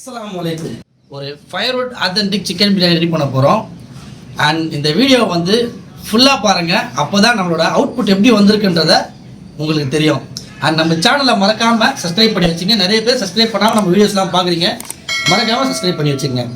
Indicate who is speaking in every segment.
Speaker 1: அஸ்ஸலாமு அலைக்கும். ஒரு firewood authentic chicken biryani ready பண்ண போகிறோம். அண்ட் இந்த வீடியோ வந்து ஃபுல்லாக பாருங்கள். அப்போ தான் நம்மளோட அவுட்புட் எப்படி வந்திருக்குன்றத உங்களுக்கு தெரியும். அண்ட் நம்ம சேனலை மறக்காமல் சப்ஸ்கிரைப் பண்ணி வச்சுங்க. நிறைய பேர் சப்ஸ்கிரைப் பண்ணாமல் நம்ம வீடியோஸ்லாம் பார்க்குறீங்க. மறக்காமல் சப்ஸ்கிரைப் பண்ணி வச்சுங்க.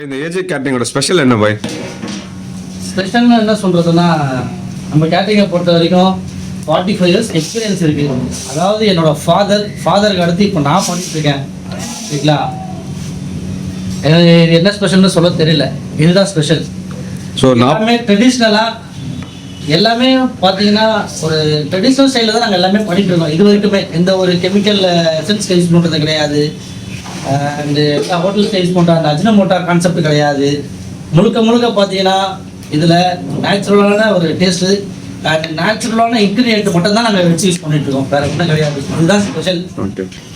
Speaker 2: இந்த ஏஜே கேட்டரிங்கோட ஸ்பெஷல் என்ன பாய்?
Speaker 1: ஸ்பெஷல்னு என்ன சொல்கிறதுன்னா, நம்ம கேட்டரிங்கை பொறுத்த வரைக்கும் 45 இயர்ஸ் எக்ஸ்பீரியன்ஸ் இருக்குது. அதாவது என்னோட ஃபாதருக்கு அடுத்து இப்போ நான் பண்ணிட்டுருக்கேன். சரிங்களா? எனக்கு என்ன ஸ்பெஷல்னு சொல்ல தெரியல. இதுதான் ஸ்பெஷல்.
Speaker 2: ஸோ
Speaker 1: எல்லாமே ட்ரெடிஷ்னலாக எல்லாமே பார்த்தீங்கன்னா ஒரு ட்ரெடிஷ்னல் ஸ்டைலில் தான் நாங்கள் எல்லாமே பண்ணிட்டு இருக்கோம். இது வரைக்குமே எந்த ஒரு கெமிக்கல் எசன்ஸ் யூஸ் பண்ணுறது கிடையாது. அண்டு ஹோட்டல் யூஸ் பண்ணுற அந்த அஜினமோட்டோ கான்செப்ட் கிடையாது. முழுக்க பார்த்தீங்கன்னா இதில் நேச்சுரலான ஒரு டேஸ்ட்டு அண்ட் நேச்சுரலான இன்க்ரீடியன்ட் மட்டும் தான் நாங்கள் வச்சு யூஸ் பண்ணிட்டு இருக்கோம். வேறு ஒன்றும் கிடையாது. இதுதான் ஸ்பெஷல்.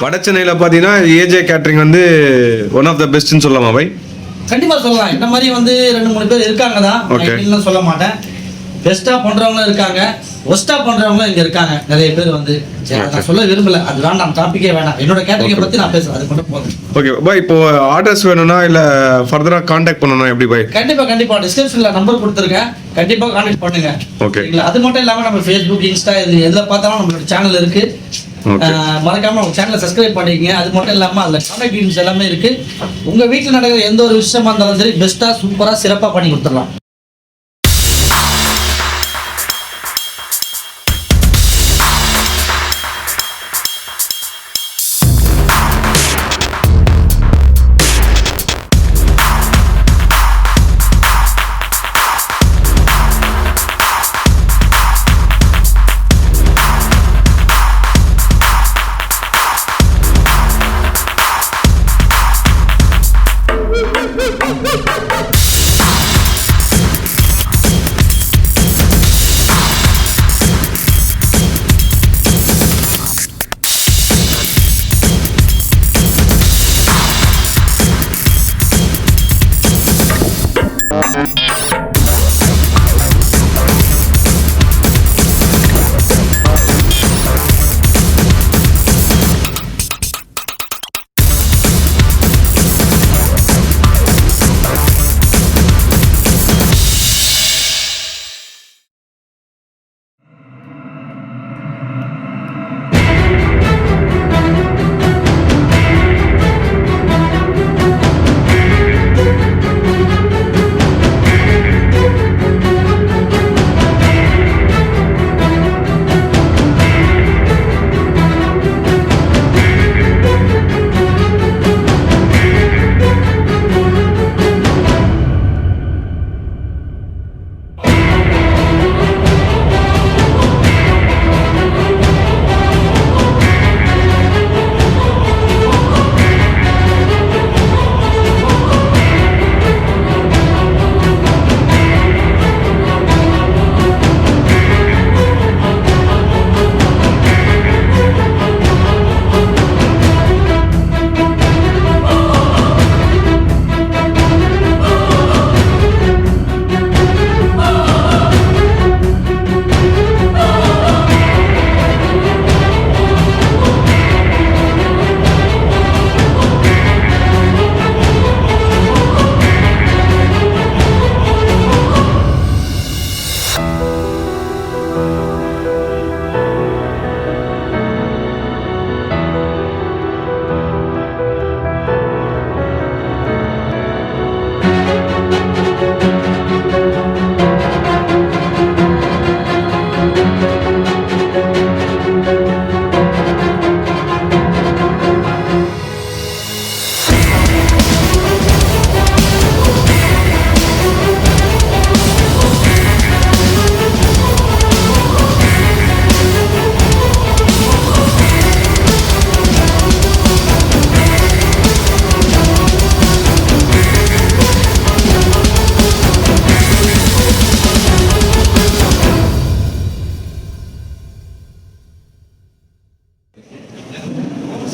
Speaker 2: வட சென்னையில் பார்த்தீங்கன்னா ஏஜே கேட்டரிங் வந்து ஒன் ஆஃப் த பெஸ்ட்னு சொல்லலாமா பாய்?
Speaker 1: கண்டிப்பாக சொல்லலாம். இந்த மாதிரி வந்து 2-3 பேர் இருக்காங்க தான், இல்லைன்னு சொல்ல மாட்டேன். பெஸ்ட்டாக பண்ணுறவங்களும் இருக்காங்க, ஒஸ்ட்டாக பண்ணுறவங்களும் இங்கே இருக்காங்க நிறைய பேர் வந்து. நான் சொல்ல விரும்பல, அது வேண்டாம், டாப்பிக்கே வேணாம். என்னோட கேட்டரிங்கை பற்றி நான் பேசுகிறேன், அது மட்டும் போதும்.
Speaker 2: ஓகே பாய், இப்போ ஆர்டர்ஸ் வேணும்னா இல்லை ஃபர்தராக காண்டாக்ட் பண்ணணும் எப்படி பாய்?
Speaker 1: கண்டிப்பாக டிஸ்கிரிப்ஷனில் நம்பர் கொடுத்துருக்கேன். கண்டிப்பாக காண்டாக்ட் பண்ணுங்க.
Speaker 2: ஓகே,
Speaker 1: அது மட்டும் இல்லாமல் நம்ம ஃபேஸ்புக், இன்ஸ்டா இது எதில் பார்த்தாலும் நம்மளோட சேனல் இருக்கு. மறக்காம உங்க சேனலை சப்ஸ்கிரைப் பண்ணிக்கங்க. அது மட்டும் இல்லாமல் அதில் காண்டாக்ட் டீடைல்ஸ் எல்லாமே இருக்கு. உங்க வீட்டில் நடக்கிற எந்த ஒரு விஷயமா இருந்தாலும் சரி பெஸ்ட்டாக சூப்பராக சிறப்பாக பண்ணி கொடுத்துடலாம்.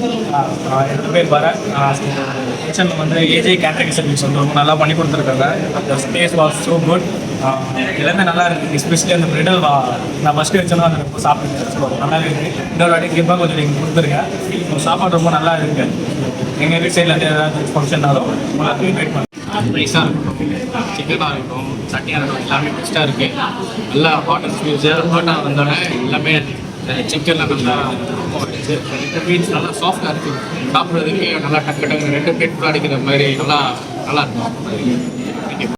Speaker 3: என் பேர் பரத். கிச்சனில் வந்து ஏஜே கேட்ரிங் சர்வீஸ் வந்து ரொம்ப நல்லா பண்ணி கொடுத்துருக்காங்க. அந்த டேஸ்ட் வாஸ் ஸோ குட். எல்லாமே நல்லா இருக்குது. எஸ்பெஷலி அந்த பிரெடல் நான் ஃபஸ்ட்டு வச்சோன்னா அதை ரொம்ப சாப்பிட்டுருக்கேன். ஸோ நல்லா இருக்குது. இன்னொரு வாட்டி கண்டிப்பாக கொஞ்சம் நீங்கள் கொடுத்துருங்க. சாப்பாடு ரொம்ப நல்லா இருக்குது. எங்கள் வீட்டு சைடில் ஏதாவது ஃபங்க்ஷன்னாலும் உங்களுக்கு வெயிட் பண்ணுங்க. ரைஸாக இருக்கட்டும், சிக்கனாக இருக்கட்டும், சட்னியாக இருக்கட்டும், எல்லாமே பெஸ்ட்டாக இருக்குது. நல்லா ஹாட் அண்ட் ஸ்வீட்ஸு ஹாட்டாக வந்தோடனே எல்லாமே சிக்கனில் நல்லா ரெண்டு பீன்ஸ் நல்லா சாஃப்டாக இருக்குது. சாப்பிட்றதுக்கு நல்லா டக்கு டக்கு 2 பிளேட் அடிக்கிற மாதிரி நல்லா இருக்கும்.